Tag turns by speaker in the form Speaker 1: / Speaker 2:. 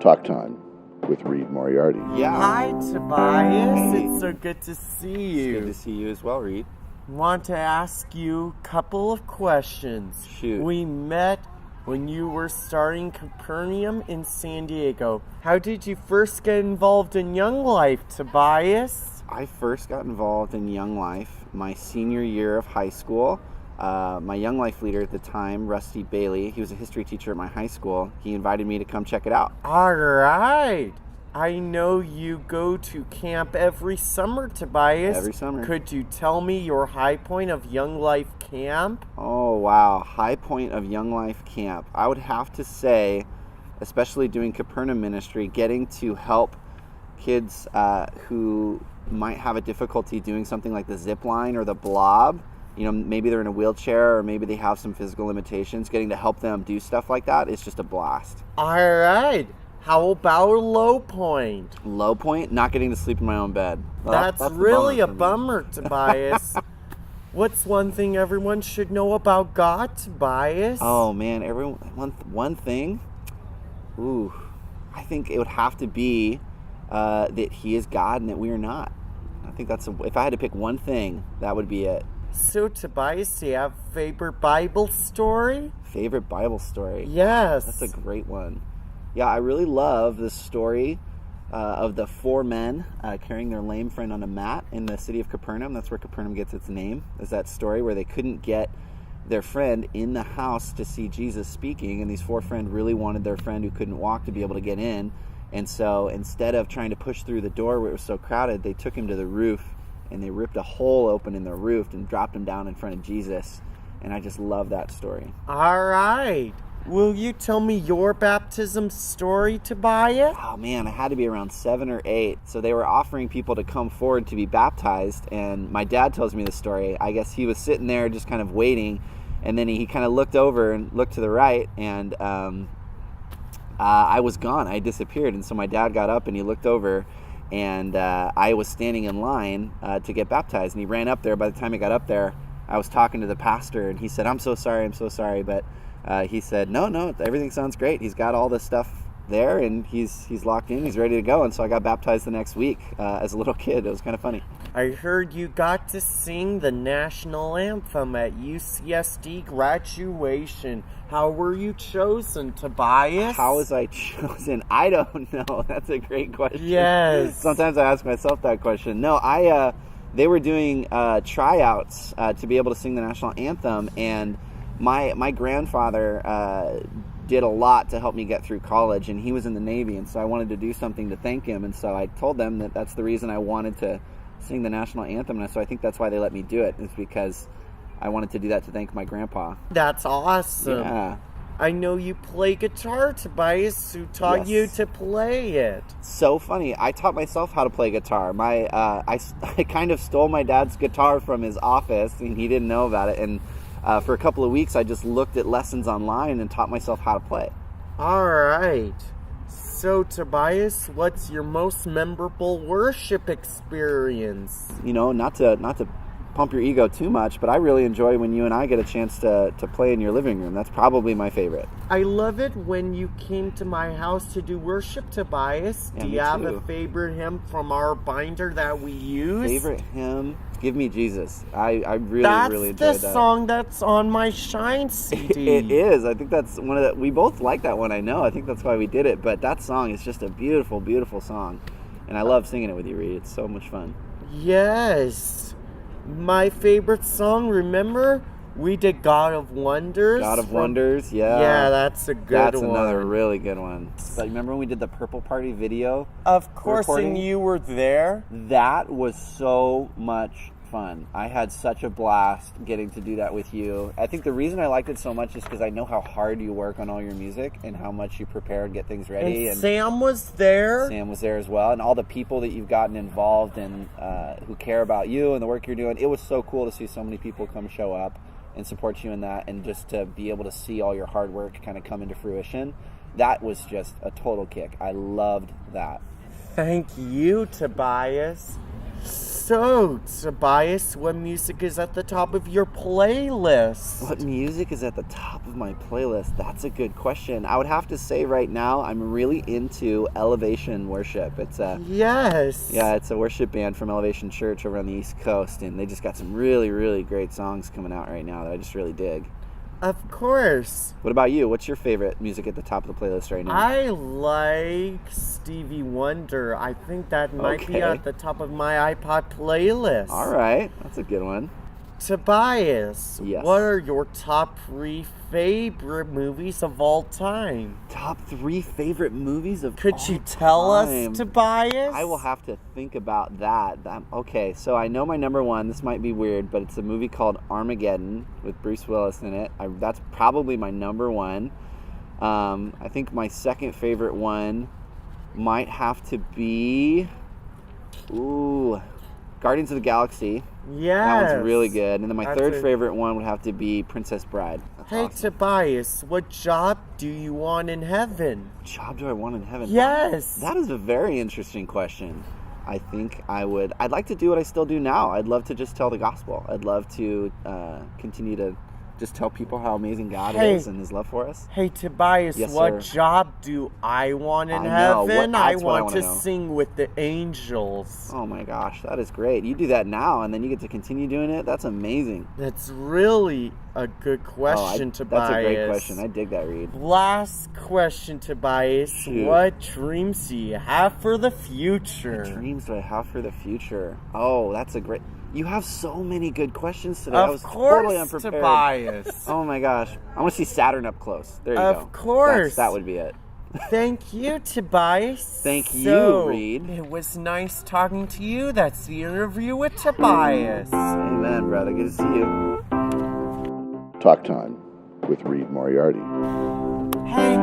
Speaker 1: Talk Time with Reid Moriarty.
Speaker 2: Yeah.
Speaker 3: Hi, Tobias.
Speaker 2: Hey.
Speaker 3: It's so good to see you.
Speaker 2: Good to see you as well, Reid.
Speaker 3: Want to ask you a couple of questions.
Speaker 2: Shoot.
Speaker 3: We met when you were starting Capernaum in San Diego. How did you first get involved in Young Life, Tobias?
Speaker 2: I first got involved in Young Life my senior year of high school. My Young Life leader at the time, Rusty Bailey, he was a history teacher at my high school. He invited me to come check it out.
Speaker 3: All right. I know you go to camp every summer, Tobias.
Speaker 2: Every summer.
Speaker 3: Could you tell me your high point of Young Life camp?
Speaker 2: Oh, wow. High point of Young Life camp. I would have to say, especially doing Capernaum ministry, getting to help kids who might have a difficulty doing something like the zip line or the blob. You know, maybe they're in a wheelchair or maybe they have some physical limitations. Getting to help them do stuff like that is just a blast.
Speaker 3: All right. How about a low point?
Speaker 2: Low point, not getting to sleep in my own bed. Well,
Speaker 3: That's
Speaker 2: the
Speaker 3: really a
Speaker 2: for me.
Speaker 3: bummer, Tobias. What's one thing everyone should know about God, Tobias?
Speaker 2: Oh man, one thing. Ooh, I think it would have to be that He is God and that we are not. I think if I had to pick one thing, that would be it.
Speaker 3: So, Tobias, do you have a favorite Bible story?
Speaker 2: Favorite Bible story?
Speaker 3: Yes.
Speaker 2: That's a great one. Yeah, I really love the story of the four men carrying their lame friend on a mat in the city of Capernaum. That's where Capernaum gets its name. Is that story where they couldn't get their friend in the house to see Jesus speaking, and these four friends really wanted their friend who couldn't walk to be able to get in. And so instead of trying to push through the door where it was so crowded, they took him to the roof and they ripped a hole open in the roof and dropped him down in front of Jesus. And I just love that story.
Speaker 3: All right. Will you tell me your baptism story, Tobias?
Speaker 2: Oh man, I had to be around 7 or 8. So they were offering people to come forward to be baptized. And my dad tells me the story. I guess he was sitting there just kind of waiting. And then he kind of looked over and looked to the right. And I was gone. I disappeared. And so my dad got up and he looked over. And I was standing in line to get baptized. And he ran up there. By the time he got up there, I was talking to the pastor. And he said, I'm so sorry. But he said, no, everything sounds great. He's got all this stuff there. And he's locked in. He's ready to go. And so I got baptized the next week as a little kid. It was kind of funny.
Speaker 3: I heard you got to sing the national anthem at UCSD graduation. How were you chosen, Tobias?
Speaker 2: How was I chosen? I don't know. That's a great question.
Speaker 3: Yes.
Speaker 2: Sometimes I ask myself that question. No, they were doing tryouts to be able to sing the national anthem, and my grandfather did a lot to help me get through college, and he was in the Navy, and so I wanted to do something to thank him, and so I told them that that's the reason I wanted to sing the national anthem, and so I think that's why they let me do it, is because I wanted to do that to thank my grandpa.
Speaker 3: That's awesome.
Speaker 2: Yeah.
Speaker 3: I know you play guitar, Tobias. Who taught you to play it?
Speaker 2: So funny. I taught myself how to play guitar. I kind of stole my dad's guitar from his office, and he didn't know about it. And for a couple of weeks, I just looked at lessons online and taught myself how to play.
Speaker 3: All right. So, Tobias, what's your most memorable worship experience?
Speaker 2: You know, not to pump your ego too much, but I really enjoy when you and I get a chance to play in your living room. That's probably my favorite.
Speaker 3: I love it when you came to my house to do worship, Tobias.
Speaker 2: Yeah,
Speaker 3: do you have a favorite hymn from our binder that we use?
Speaker 2: Favorite hymn? Give Me Jesus. I really enjoyed that.
Speaker 3: That's the song that's on my Shine CD.
Speaker 2: It is. I think that's one of the... We both like that one, I know. I think that's why we did it. But that song is just a beautiful, beautiful song. And I love singing it with you, Reid. It's so much fun.
Speaker 3: Yes. My favorite song, remember? We did God of Wonders.
Speaker 2: God of Wonders, yeah.
Speaker 3: Yeah, that's a good one.
Speaker 2: That's another really good one. But remember when we did the Purple Party video?
Speaker 3: Of course,
Speaker 2: recording?
Speaker 3: and you were there.
Speaker 2: That was so much fun. I had such a blast getting to do that with you. I think the reason I liked it so much is because I know how hard you work on all your music and how much you prepare and get things ready.
Speaker 3: And Sam was there.
Speaker 2: Sam was there as well. And all the people that you've gotten involved and who care about you and the work you're doing. It was so cool to see so many people come show up and support you in that, and just to be able to see all your hard work kind of come into fruition. That was just a total kick. I loved that.
Speaker 3: Thank you, Tobias. So, Tobias, what music is at the top of your playlist?
Speaker 2: What music is at the top of my playlist? That's a good question. I would have to say right now, I'm really into Elevation Worship. It's a worship band from Elevation Church over on the East Coast, and they just got some really, really great songs coming out right now that I just really dig.
Speaker 3: Of course.
Speaker 2: What about you? What's your favorite music at the top of the playlist right now?
Speaker 3: I like Stevie Wonder. I think that might be at the top of my iPod playlist.
Speaker 2: All right. That's a good one.
Speaker 3: Tobias,
Speaker 2: yes.
Speaker 3: What are your top 3 favorite movies of all time?
Speaker 2: Top 3 favorite movies of all
Speaker 3: time? Could you tell us, Tobias?
Speaker 2: I will have to think about that. Okay, so I know my number 1. This might be weird, but it's a movie called Armageddon with Bruce Willis in it. That's probably my number 1. I think my second favorite one might have to be... Guardians of the Galaxy.
Speaker 3: Yes.
Speaker 2: That one's really good. And then my third favorite one would have to be Princess Bride. That's awesome.
Speaker 3: Tobias, what job do you want in heaven?
Speaker 2: What job do I want in heaven?
Speaker 3: Yes.
Speaker 2: That is a very interesting question. I think I'd like to do what I still do now. I'd love to just tell the gospel. I'd love to continue to just tell people how amazing God is and His love for us.
Speaker 3: Hey, Tobias, what job do I want in heaven? I want to sing with the angels.
Speaker 2: Oh my gosh, that is great. You do that now, and then you get to continue doing it. That's amazing.
Speaker 3: That's really a good question, Tobias.
Speaker 2: That's a great question. I dig that, Reid.
Speaker 3: Last question, Tobias.
Speaker 2: Shoot.
Speaker 3: What dreams do you have for the future?
Speaker 2: What dreams do I have for the future? Oh, that's a great... You have so many good questions today.
Speaker 3: Of
Speaker 2: I was
Speaker 3: course,
Speaker 2: totally unprepared.
Speaker 3: Tobias.
Speaker 2: Oh my gosh. I want to see Saturn up close. There you go.
Speaker 3: Of course.
Speaker 2: That would be it.
Speaker 3: Thank you, Tobias.
Speaker 2: Thank you, Reid.
Speaker 3: It was nice talking to you. That's the interview with Tobias.
Speaker 2: Amen, brother. Good to see you.
Speaker 1: Talk Time with Reid Moriarty.
Speaker 3: Hey,